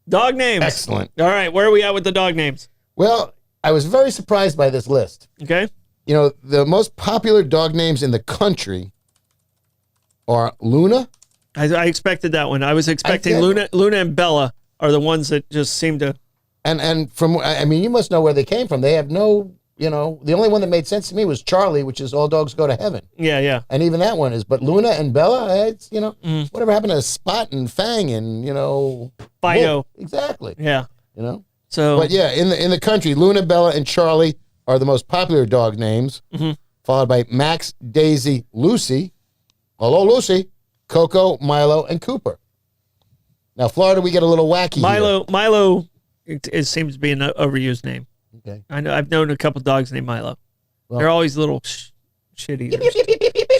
Dog names. Excellent. All right, where are we at with the dog names? Well, I was very surprised by this list. Okay. You know, the most popular dog names in the country are Luna. I expected that one. I was expecting Luna and Bella are the ones that just seem to. And from, I mean, you must know where they came from. They have no, you know, the only one that made sense to me was Charlie, which is all dogs go to heaven. Yeah, yeah. And even that one is, but Luna and Bella, it's, you know, whatever happened to Spot and Fang and, you know. Fido. Exactly. Yeah. You know. So. But yeah, in the country, Luna, Bella, and Charlie are the most popular dog names, followed by Max, Daisy, Lucy. Hello, Lucy. Coco, Milo, and Cooper. Now, Florida, we get a little wacky here. Milo, it seems to be an overused name. Okay. I know. I've known a couple dogs named Milo. Well, they're always little shit eaters.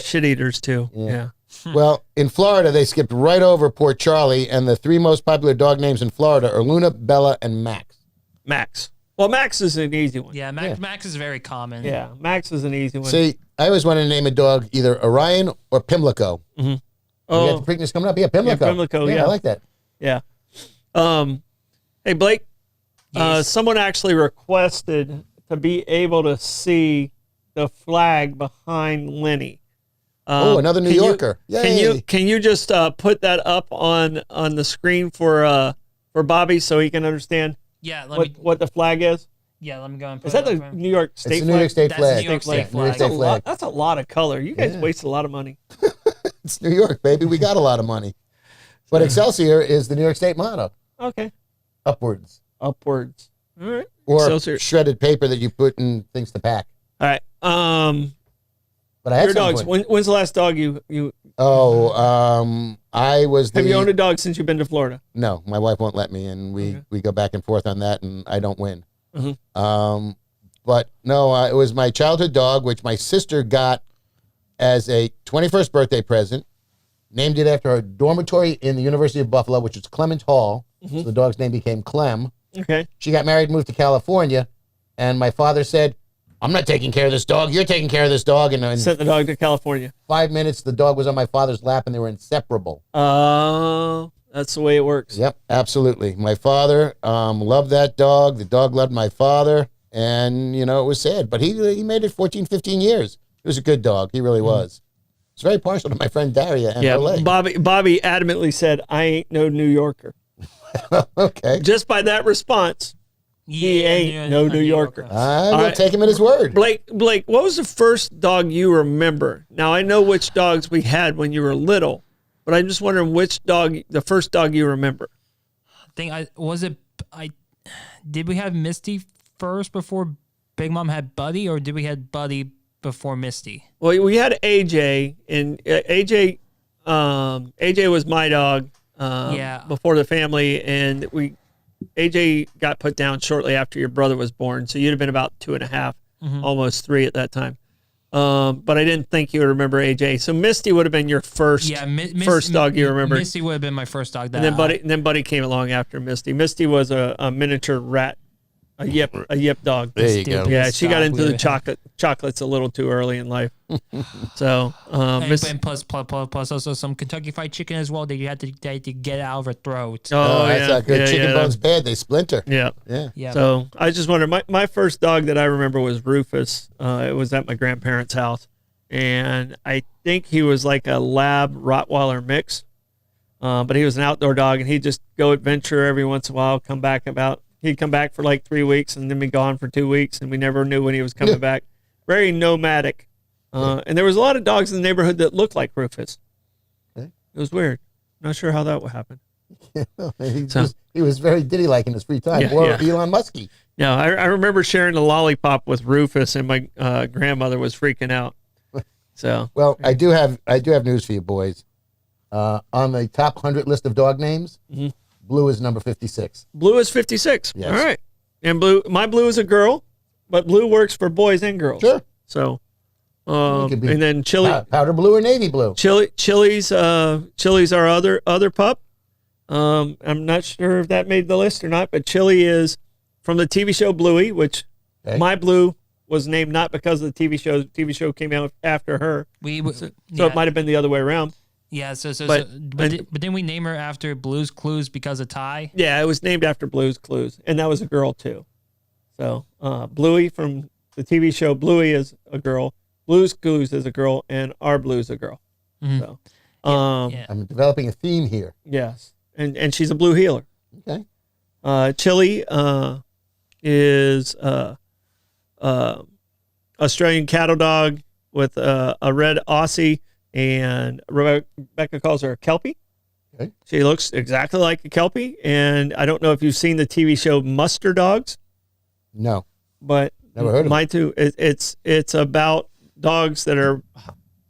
Shit eaters too. Yeah. Well, in Florida, they skipped right over poor Charlie, and the three most popular dog names in Florida are Luna, Bella, and Max. Max. Well, Max is an easy one. Yeah, Max is very common. Yeah, Max is an easy one. See, I always wanted to name a dog either Orion or Pimlico. Mm-hmm. Oh, you got the Preakness coming up? Yeah, Pimlico. Yeah, Pimlico, yeah. I like that. Yeah. Hey, Blake, Yes. someone actually requested to be able to see the flag behind Lenny. Another New Yorker. Yay. Can you just put that up on the screen for Bobby so he can understand Yeah, what the flag is? Yeah, let me go and put Is that it the up. New York State It's the flag? New York State That's flag. the New York State Yeah, New York flag. State flag. That's a lot of color. You guys waste a lot of money. It's New York, baby. We got a lot of money. But Excelsior is the New York State motto. Okay. Upwards. Upwards. All right. Or Excelsior. shredded paper that you put in things to pack. All right. But I had Your some dogs. point. When's the last dog you I was the... have you owned a dog since you've been to Florida? No, my wife won't let me, and we go back and forth on that, and I don't win. But no, it was my childhood dog, which my sister got as a 21st birthday present. Named it after her dormitory in the University of Buffalo, which is Clement Hall. So the dog's name became Clem. Okay. She got married, moved to California, and my father said, "I'm not taking care of this dog. You're taking care of this dog." And in Sent the dog to California. 5 minutes, the dog was on my father's lap, and they were inseparable. Oh, that's the way it works. Yep, absolutely. My father loved that dog. The dog loved my father, and, you know, it was sad. But he made it 14, 15 years. He was a good dog. He really was. It's very partial to my friend Daria and her leg. Bobby adamantly said, "I ain't no New Yorker." Okay. Just by that response, he ain't no New Yorker. I will right. take him at his word. Blake, what was the first dog you remember? Now, I know which dogs we had when you were little, but I'm just wondering the first dog you remember. Did we have Misty first before Big Mom had Buddy, or did we had Buddy before Misty? Well, we had AJ, and AJ was my dog before the family, and AJ got put down shortly after your brother was born, so you'd have been about 2.5, almost 3 at that time. But I didn't think you would remember AJ. So Misty would have been your first dog you remember. Misty would have been my first dog. And then Buddy came along after Misty. Misty was a miniature rat, a yip dog. There you go. Yeah, she got into the chocolates a little too early in life. So and plus also some Kentucky Fried Chicken as well that you had to get out of her throat. Oh, that's not good. Chicken bone's bad. They splinter. Yeah. So I just wondered, my first dog that I remember was Rufus. It was at my grandparents' house, and I think he was like a lab Rottweiler mix, but he was an outdoor dog, and he'd just go adventure every once in a while, he'd come back for like 3 weeks and then be gone for 2 weeks, and we never knew when he was coming back. Very nomadic. And there was a lot of dogs in the neighborhood that looked like Rufus. Okay. It was weird. Not sure how that would happen. He was very ditty-like in his free time. More Elon Musky. Yeah, I remember sharing a lollipop with Rufus, and my grandmother was freaking out. So, well, I do have news for you, boys. On the top 100 list of dog names, Blue is number 56. Blue is 56. Yes. All right. And my Blue is a girl, but Blue works for boys and girls. Sure. So, and then Chili, powder blue or navy blue. Chili's our other pup. I'm not sure if that made the list or not, but Chili is from the TV show Bluey, which my Blue was named not because of the TV show. The TV show came out after her, so it might have been the other way around. Yeah. But- But didn't we name her after Blue's Clues because of Ty? Yeah, it was named after Blue's Clues, and that was a girl too. So Bluey from the TV show Bluey is a girl, Blue's Clues is a girl, and our Blue's a girl. So, Yeah. I'm developing a theme here. yes, and she's a blue heeler. Okay. Chili is Australian cattle dog with a red Aussie, and Rebecca calls her a Kelpie. Okay. She looks exactly like a Kelpie, and I don't know if you've seen the TV show Muster Dogs, No. but Never heard of mine too. It's about dogs that are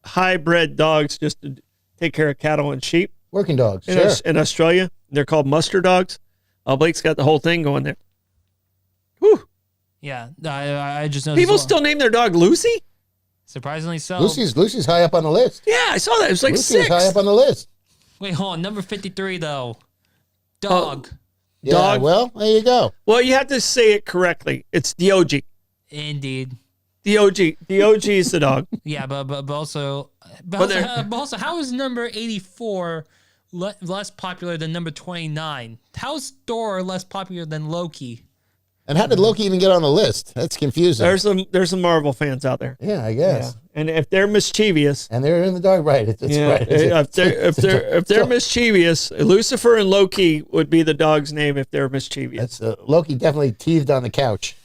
hybrid dogs just to take care of cattle and sheep Working dogs. in, Sure. in Australia. They're called Muster Dogs. Blake's got the whole thing going there. Whew. Yeah. I just know People still name their dog Lucy? surprisingly so. Lucy's high up on the list. Yeah, I saw that. It was like Lucy is 6. high up on the list. Wait, hold on. Number 53 though. Dog. Yeah, Dog. well, there you go. Well, you have to say it correctly. It's the OG. Indeed. The OG. The OG is the dog. Yeah, but also, there- but also, how is number 84 less popular than number 29? How is Thor less popular than Loki? And how did Loki even get on the list? That's confusing. There's some Marvel fans out there. Yeah, I guess. And if they're mischievous, And they're in the dog, right? It's right. if they're mischievous, Lucifer and Loki would be the dog's name if they're mischievous. That's Loki definitely teethed on the couch.